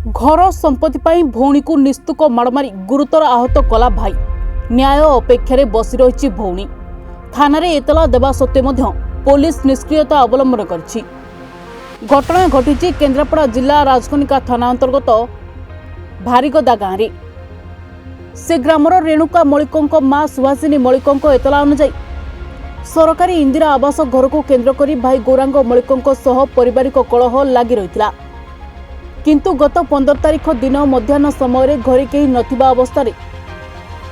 घर संपत्ति पाई भौणी को निस्तुक माड़ मारी गुरुतर आहत कला भाई। न्याय अपेक्षा बसी रही भौणी। थाना रे एतला देवा सत्वे पुलिस निष्क्रियता अवलंबन करछि। घटना घटी केन्द्रापड़ा जिला राजकनिका थाना अंतर्गत भारीगदा गाँव में। से ग्रामर रेणुका मलिकों मां सुहासिनी मलिकों एतला अनुଯାयी सरकारी इंदिरा आवास घर को केन्द्र करी भाई गौरांग मलिकों सह पारिवारिक कलह लगी रही। किंतु गत 15 तारिख दिन मध्याह्न समय घरे कहीं नथिबा अवस्था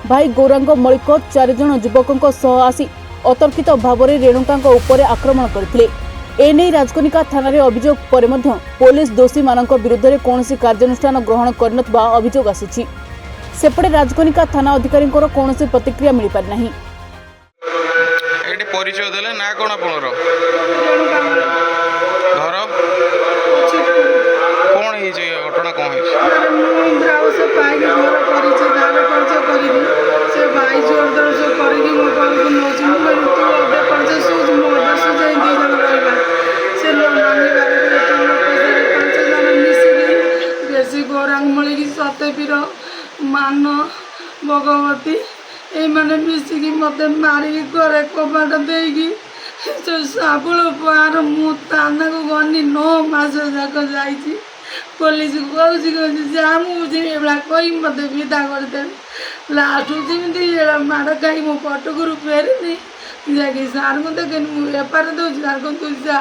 भाई गौरांग मलिक 4 जन युवकों सह आसी अतर्कित भाव में रेणुका उपर आक्रमण करथिले। एने राजकनिका थाना रे अभियोग पर पुलिस दोषी मानक विरुद्ध में कौन कार्यानुष्ठान ग्रहण करनथिबा अभियोग आसीछि। सेपटे राजकनिका थाना अधिकारी कौन प्रतिक्रिया मिल पारि नाही। परिचय देले ना कोन आपनर घर कोन हे जे घटना कोन हे इंद्राव से पाई घर परिचय दान परिचय करी से भाई जोरदार से करी मो पाल को नोच मो तो अबे परिचय सूज मो दस जाई दी जन रहबा से लो मानी बारे तो लोग पांच जन मिसी बेसी गौरांग मळी की सतेबीर मान भगवती ए माने मिसिकी मते मारी करे कबाट देगी जो साबुल पार मु ताना को गनी 9 मास जाक जाईची पुलिस को कहूँ जा मुझे एवं कही मत विदा करदे लास्ट जमी माड़ कहीं मो पटक फेरनी जाकि सार को देखे मुझे बेपार दूसरी सार को तू जा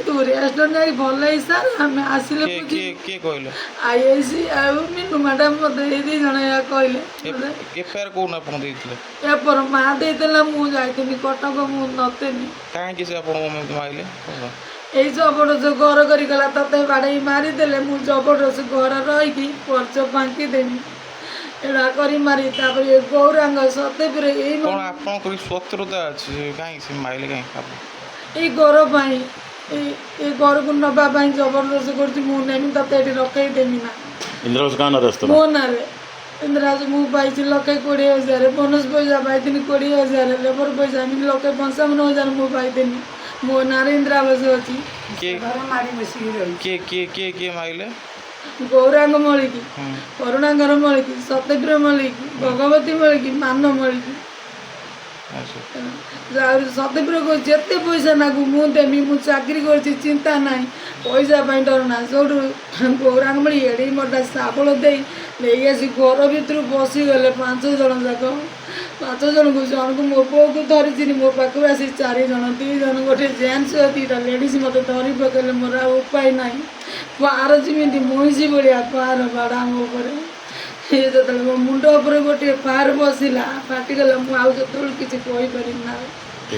तू रेस्ट नहीं भल सार आम आसिले आईआईसी मीनू मैडम मत दी जन कहले एपर माँ देला मुझे कटक मुतेनी कहीं यही जबरदस्त घर करगला तते बाड़े मारिदेले मु जबरदस्त घर रही पर्च बांकी देनी एड़ा करी मारी तापर गौरांग सतेबीर यही शत्रुता यही घर पाई ये घर को नवा जबरदस्त करमी तते रखईदेमी ना इंदिरा मो ना इंदिरा मु पाई 1,20,000 बोनस पैसा पाई 20,000 लेबर पैसा 1,55,000 मु पाई मो ना इंदिरा आवास अच्छी गौरांग मलिक करुणाकर मलिक सतेबीर मलिक भगवती मलिक मान मलिक सतेबीर को जिते पैसा नागू मुदेमी मु चाकरी कर चिंता ना पैसा डर ना सब गौरांग मली एड़ी मोटा साबुल दे आसी घर भर बसीगले 5 जन जाक 5 जन को जन को मो पो को धरी मो पाक आसी 4 जन 2 जन गोटे जेन्ट्स 2टा लेडीज मत धरी पकड़े मोर उपाय ना पार जमी मईसी भाया पार बाड़ा मो जो मो मुंड उपर गोटे पार बसला फाटिगला मुझे किसी कहीपर ना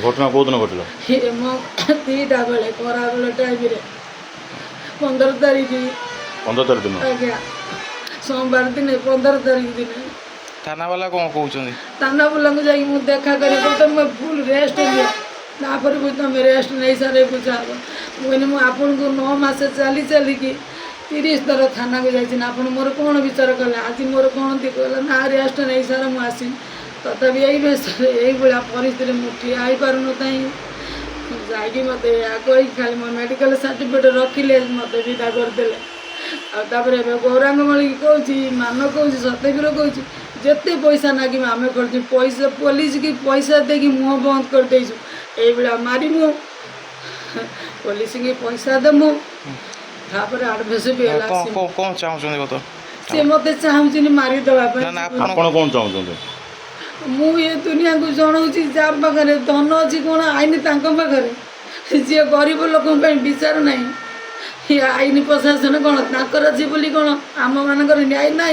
घटना कौ दिन घटल मो 2टा बेले खरा बेले टाइम 15 तारिख दिन आज्ञा सोमवार दिन 15 तारिख दिन थाना वाला कौन कहते थाना वाला को जाकि मुझे देखा करी तो मैं फुल रेस्ट लिया तापर भी तुम रेस्ट नहीं सारे बुझा मुझे आपन को 9 मास चली चलिकी 30 थर थाना को जाइए आप मोर कौन विचार कले आज मोर कौन थी कहला ना रेस्ट नहीं सार मुझे तथा यही यही भाया परिस्थिति मुझे आई पार जाकि मत कही खाली मो मेडिकल सर्टिफिकेट रखिले मत विदा करदे आपर गौरांग मलिक कहूँ मान कहूँ सतेबीर कहूँ जिते पैसा नागी आम कर पैसा पुलिस की पैसा देकी मुँह बंद कर देचु ये मारिमु पुलिस की पैसा देमु तापर आडभेस भी कौन चाहते सी मत चाहूँ मारिदेवा मुझे दुनिया को जनाऊँगी जहाँ पाखे धन अच्छी कौन आईन पाखे जी गरीब लोक विचार ना आईन प्रशासन कौन तर अच्छी बोली कौन आम मानक न्याय ना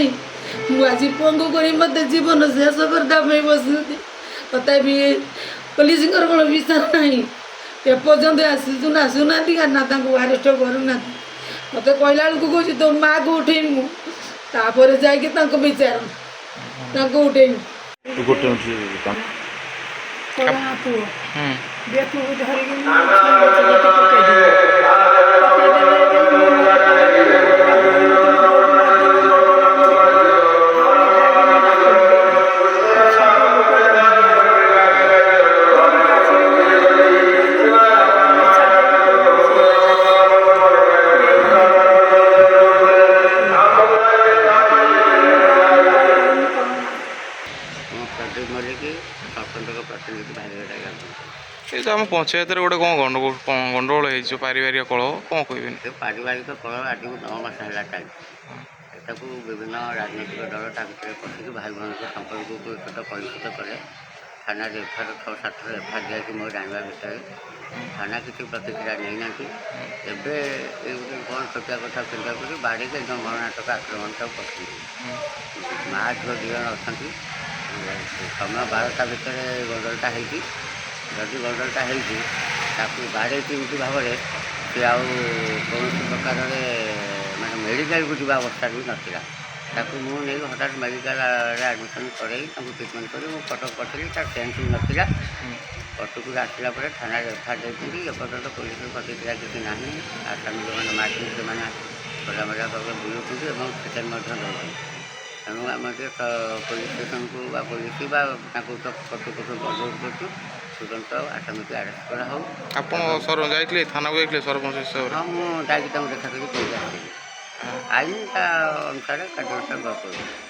मुझे पंगु कर मत जीवन शेष करने बस तथा पुलिस कौन विचार ना एपर्तंत आसुना ना आरेस्ट करूना मत कहला बेलू कह तो माँ को उठेमु तापर जाकि विचार उठेमु ଆମ ପଞ୍ଚାୟତରେ ଗୋଟେ କ'ଣ ଗଣ୍ଡଗୋଳ ହେଇଛି ପାରିବାରିକ କଳହ କ'ଣ କହିବେନି? ସେ ପାରିବାରିକ କଳହ ଆଜିକୁ 9 ମାସ ହେଲା ଚାଲିଛି। ଏଟାକୁ ବିଭିନ୍ନ ରାଜନୈତିକ ଦଳ ତା ଭିତରେ ପଶିକି ଭାଇ ଭଉଣୀଙ୍କ ସମ୍ପର୍କକୁ ଏକତ୍ର କଳୁଷିତ କଲେ। ଥାନାରେ ଏଫଆଇଆର 6-7 ଥର ଏଫଆଇଆର ଦିଆଯାଇଛି ମୋ ଜାଣିବା ଭିତରେ। ଥାନା କିଛି ପ୍ରତିକ୍ରିୟା ନେଇନାହାନ୍ତି। ଏବେ ଏ ଗୋଟେ କ'ଣ ଛୋଟିଆ କଥା ଚିନ୍ତା କରି ବାଡ଼ିକି একদম ମରଣାନ୍ତକ ଆକ୍ରମଣଟାକୁ କରୁଛନ୍ତି। ମାଆ ଝିଅ 2 ଜଣ ଅଛନ୍ତି। ସମୟ 12ଟା ଭିତରେ ଗଣ୍ଡଗୋଳଟା ହେଇଛି। ଯଦି ଗଣ୍ଡଗୋଳଟା ହେଇଛି ତାକୁ ବାଡ଼େଇକି ଏମିତି ଭାବରେ ସେ ଆଉ କୌଣସି ପ୍ରକାରରେ ମାନେ ମେଡ଼ିକାଲକୁ ଯିବା ଅବସ୍ଥା ବି ନଥିଲା। ତାକୁ ମୁଁ ନେଇ ହଠାତ୍ ମେଡ଼ିକାଲରେ ଆଡ଼ମିସନ୍ କରେଇ ତାଙ୍କୁ ଟ୍ରିଟମେଣ୍ଟ କରି ମୁଁ କଟକ ପଠେଇଲି। ତାର ସେନ୍ସ ବି ନଥିଲା। କଟକରୁ ଆସିଲା ପରେ ଥାନାରେ ଏଫଆଇଆର ଦେଇଛନ୍ତି। ଏପର୍ଯ୍ୟନ୍ତ ପୋଲିସର ପ୍ରତିକ୍ରିୟା କିଛି ନାହିଁ। ଆସାମୀ ଯେଉଁମାନେ ମାରିଛନ୍ତି ସେମାନେ ଖୋଲାମେଲା ଭାବରେ ବୁଲୁଛନ୍ତି ଏବଂ ସେକେଣ୍ଡ ମଧ୍ୟ ଦେଉଛନ୍ତି। ତେଣୁ ଆମେ ଟିକେ ପୋଲିସ ଷ୍ଟେସନକୁ ବା ପୋଲିସ ବା ତାଙ୍କୁ କର୍ତ୍ତୃପକ୍ଷଙ୍କୁ ଅନୁରୋଧ କରୁଛୁ ତୁରନ୍ତ ଆସାମୀକୁ ଆରେଷ୍ଟ କରାହେଉ। ଆପଣ ଯାଇଥିଲେ ଥାନାକୁ ଯାଇଥିଲେ ସରପଞ୍ଚ ହିସାବରେ? ହଁ, ମୁଁ ଯାଇକି ତାଙ୍କୁ ଦେଖା କରି କହିକି ଆସିଥିଲି। ଆଇନ ତା ଅନୁସାରେ କାର୍ଯ୍ୟାନୁଷ୍ଠାନ କରୁଛି।